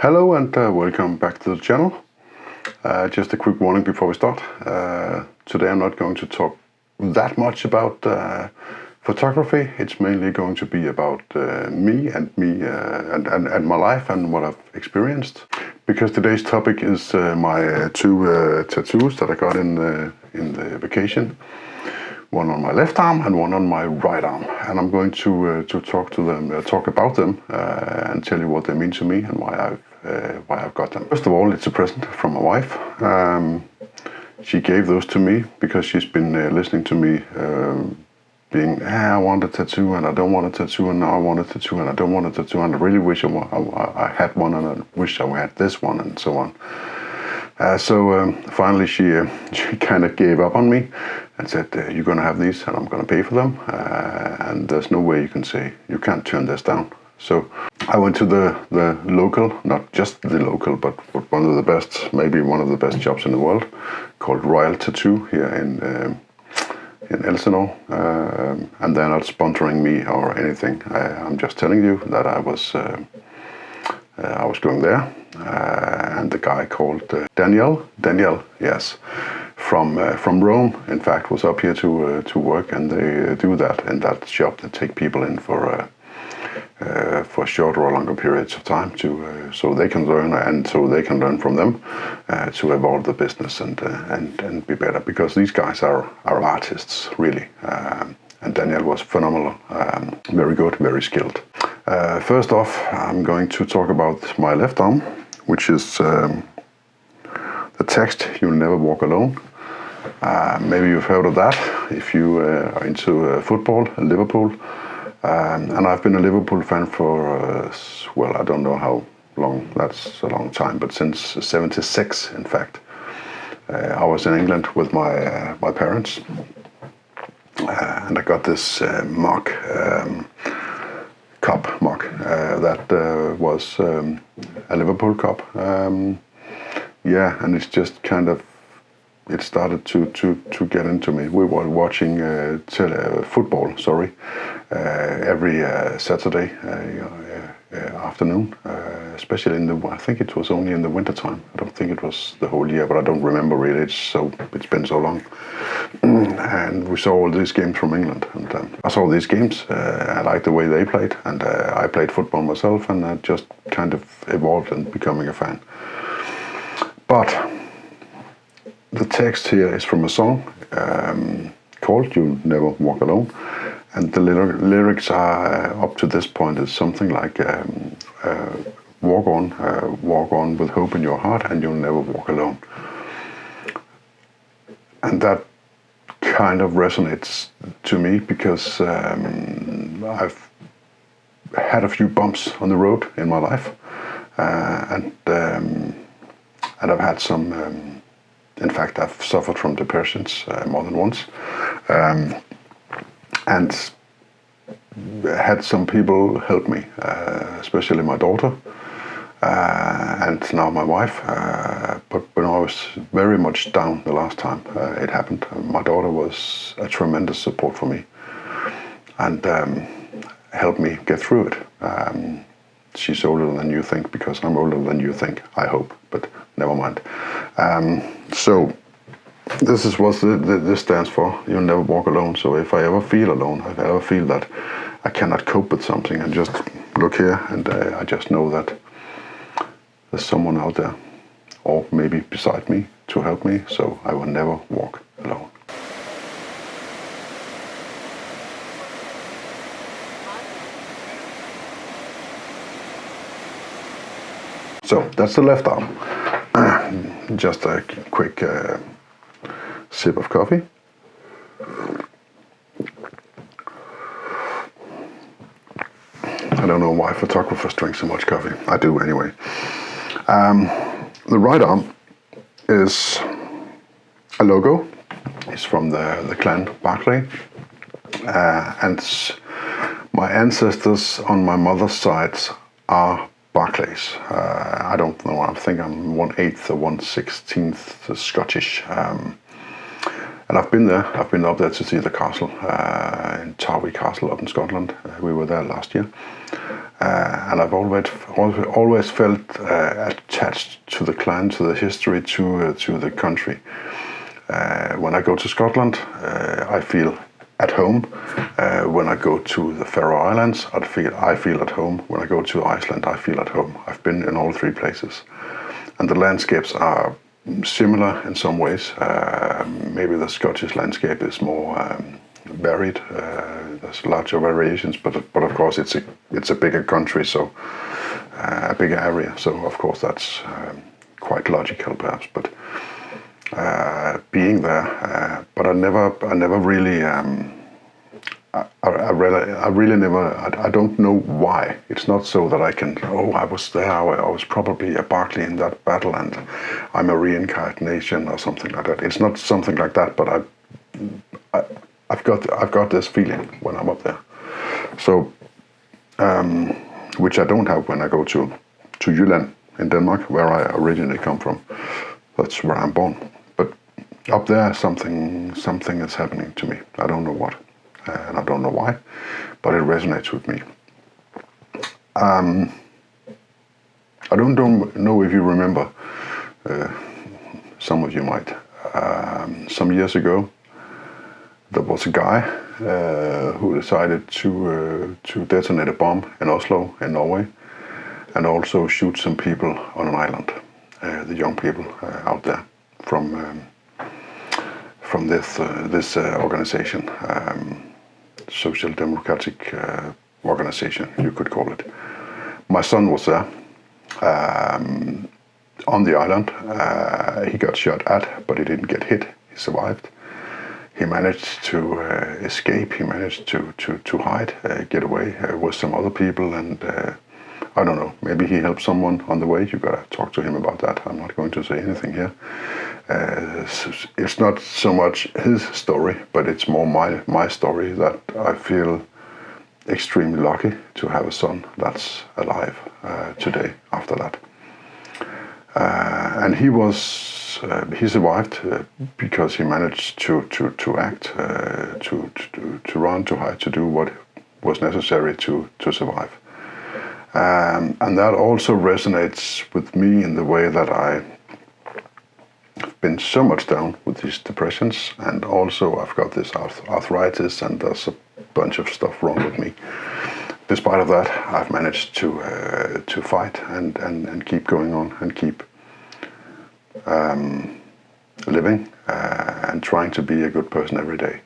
Hello and welcome back to the channel. Just a quick warning before we start. Today I'm not going to talk that much about photography. It's mainly going to be about me and my life and what I've experienced. Because today's topic is my two tattoos that I got in the vacation. One on my left arm and one on my right arm, and I'm going to talk about them and tell you what they mean to me and why I've got them. First of all, it's a present from my wife. She gave those to me because she's been listening to me being, I want a tattoo and I don't want a tattoo, and now I want a tattoo and I don't want a tattoo, and I really wish I had one, and I wish I had this one, and so on. So finally she kind of gave up on me and said, you're going to have these and I'm going to pay for them, and there's no way you can say you can't turn this down. So I went to the local, not just the local, but one of the best, maybe one of the best shops in the world, called Royal Tattoo here in Elsinore, and they're not sponsoring me or anything. I'm just telling you that I was going there, and the guy called Daniel, yes, from Rome, in fact, was up here to work, and they do that in that shop. They take people in for shorter or longer periods of time so they can learn, and so they can learn from them to evolve the business and be better, because these guys are artists, really. And Daniel was phenomenal, very good, very skilled. First off, I'm going to talk about my left arm, which is the text, "You'll never walk alone." Maybe you've heard of that if you are into football, Liverpool. And I've been a Liverpool fan for, well, I don't know how long, that's a long time, but since '76, in fact. I was in England with my parents, and I got this cup mug that was a Liverpool cup. Yeah, and it's just kind of, it started to get into me. We were watching football, every Saturday afternoon, especially I think it was only in the winter time. I don't think it was the whole year, but I don't remember really. It's been so long. And we saw all these games from England, and I saw these games. I liked the way they played, and I played football myself, and I just kind of evolved in becoming a fan. But the text here is from a song called "You'll Never Walk Alone," and the lyrics are, up to this point, is something like walk on with hope in your heart, and you'll never walk alone. And that kind of resonates to me because I've had a few bumps on the road in my life, and I've had some. In fact, I've suffered from depressions more than once, and had some people help me, especially my daughter, and now my wife. But when I was very much down the last time it happened, my daughter was a tremendous support for me, and helped me get through it. She's older than you think, because I'm older than you think, I hope, but never mind. So this is what this stands for. You'll never walk alone. So if I ever feel alone, if I ever feel that I cannot cope with something, and just look here, and I just know that there's someone out there, or maybe beside me, to help me, so I will never walk alone. So that's the left arm. Just a quick sip of coffee. I don't know why photographers drink so much coffee. I do anyway. The right arm is a logo. It's from the clan Barclay, and my ancestors on my mother's side are Barclays. I don't know, I think I'm 1/8 or 1/16 Scottish. And I've been there. I've been up there to see the castle, in Tarwy Castle up in Scotland. We were there last year. and I've always felt attached to the clan, to the history, to the country. When I go to Scotland, I feel at home. When I go to the Faroe Islands, I feel at home. When I go to Iceland, I feel at home. I've been in all three places, and the landscapes are similar in some ways. Maybe the Scottish landscape is more varied. There's larger variations, but of course it's a bigger country, so a bigger area. So of course that's quite logical, perhaps. But being there, but I never really. I really never. I don't know why. It's not so that I can. Oh, I was there. I was probably a Barclay in that battle, and I'm a reincarnation or something like that. It's not something like that. But I've got this feeling when I'm up there. So, which I don't have when I go to Jylland in Denmark, where I originally come from. That's where I'm born. But up there, something is happening to me. I don't know what. And I don't know why, but it resonates with me. I don't know if you remember, some of you might. Some years ago, there was a guy who decided to detonate a bomb in Oslo, in Norway, and also shoot some people on an island, the young people out there from this organization. Social democratic organization, you could call it. My son was there on the island. He got shot at, but he didn't get hit. He survived. He managed to escape. He managed to hide, get away with some other people, and I don't know. Maybe he helped someone on the way. You gotta talk to him about that. I'm not going to say anything here. It's not so much his story, but it's more my story, that I feel extremely lucky to have a son that's alive today after that. And he survived because he managed to act, to run, to hide, to do what was necessary to survive. And that also resonates with me in the way that I've been so much down with these depressions, and also I've got this arthritis, and there's a bunch of stuff wrong with me. Despite of that, I've managed to fight and keep going on and keep living and trying to be a good person every day.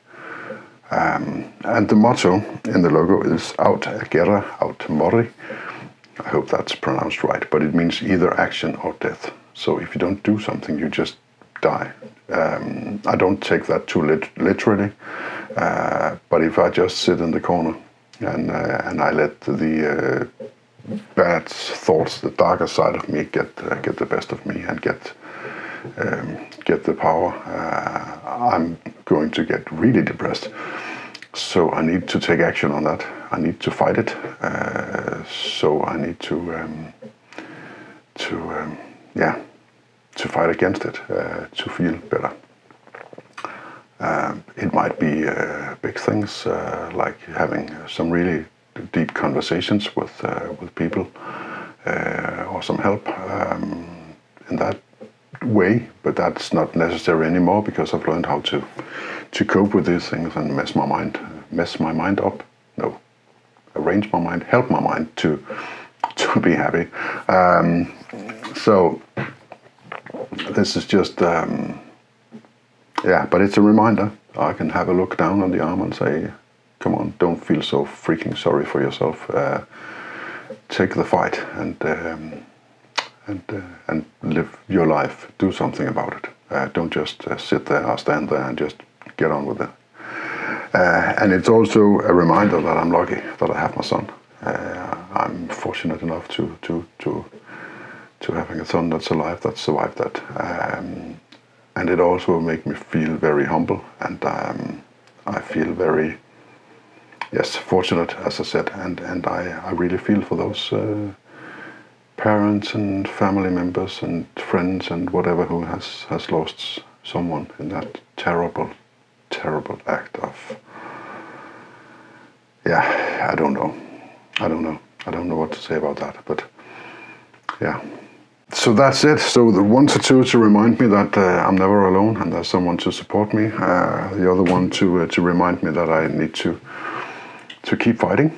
And the motto in the logo is Aut gera, aut mori. I hope that's pronounced right, but it means either action or death. So if you don't do something, you just die. I don't take that too literally, but if I just sit in the corner and I let the bad thoughts, the darker side of me, get the best of me and get the power, I'm going to get really depressed. So I need to take action on that. I need to fight it. So I need to fight against it, to feel better. It might be big things, like having some really deep conversations with people, or some help in that way. But that's not necessary anymore, because I've learned how to cope with these things and mess my mind up. No, arrange my mind, help my mind to be happy. So this is just, but it's a reminder. I can have a look down on the arm and say, come on, don't feel so freaking sorry for yourself. Take the fight and live your life. Do something about it. Don't just sit there or stand there and just get on with it. And it's also a reminder that I'm lucky that I have my son. I'm fortunate enough to having a son that's alive, that survived that. And it also makes me feel very humble, and I feel very, fortunate, as I said, and I really feel for those parents and family members and friends and whatever who has lost someone in that terrible act of, I don't know. I don't know what to say about that, but yeah. So that's it. So the one tattoo to remind me that I'm never alone and there's someone to support me. The other one to remind me that I need to keep fighting.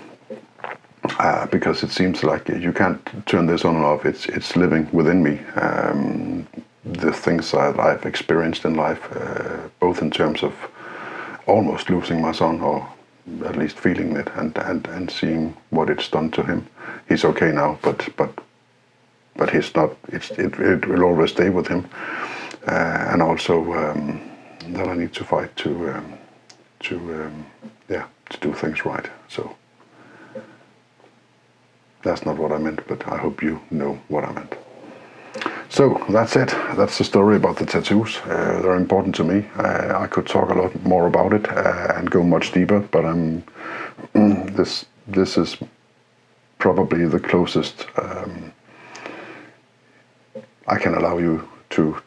Because it seems like you can't turn this on and off. It's living within me. The things that I've experienced in life, both in terms of almost losing my son, or at least feeling it, and seeing what it's done to him. He's okay now, but he's not. It will always stay with him. And also that I need to fight to do things right. So. That's not what I meant, but I hope you know what I meant. So that's it. That's the story about the tattoos. They're important to me. I could talk a lot more about it and go much deeper, but this is probably the closest I can allow you to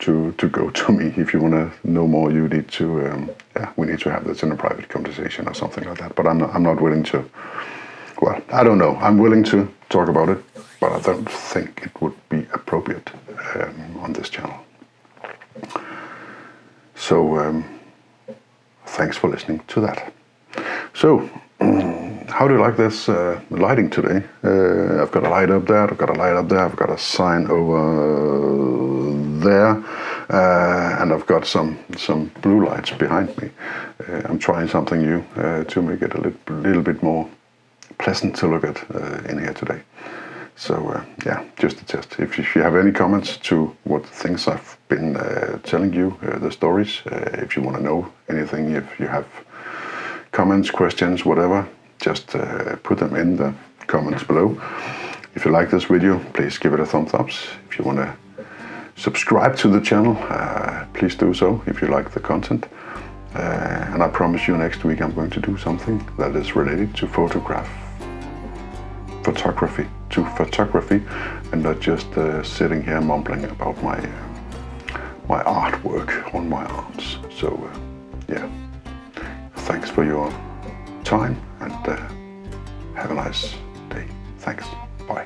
go to me. If you want to know more, you need to. We need to have this in a private conversation or something like that. But I'm not willing to. Well, I don't know. I'm willing to talk about it, but I don't think it would be appropriate on this channel. So, thanks for listening to that. So, how do you like this lighting today? I've got a light up there, I've got a light up there, I've got a sign over there, and I've got some blue lights behind me. I'm trying something new to make it a little bit more pleasant to look at in here today. So just a test. If you have any comments to what things I've been telling you, the stories, if you want to know anything, if you have comments, questions, whatever, just put them in the comments below. If you like this video, please give it a thumbs up. If you want to subscribe to the channel, please do so if you like the content. And I promise you next week I'm going to do something that is related to photography, and not just sitting here mumbling about my artwork on my arms. So thanks for your time, and have a nice day. Thanks. Bye.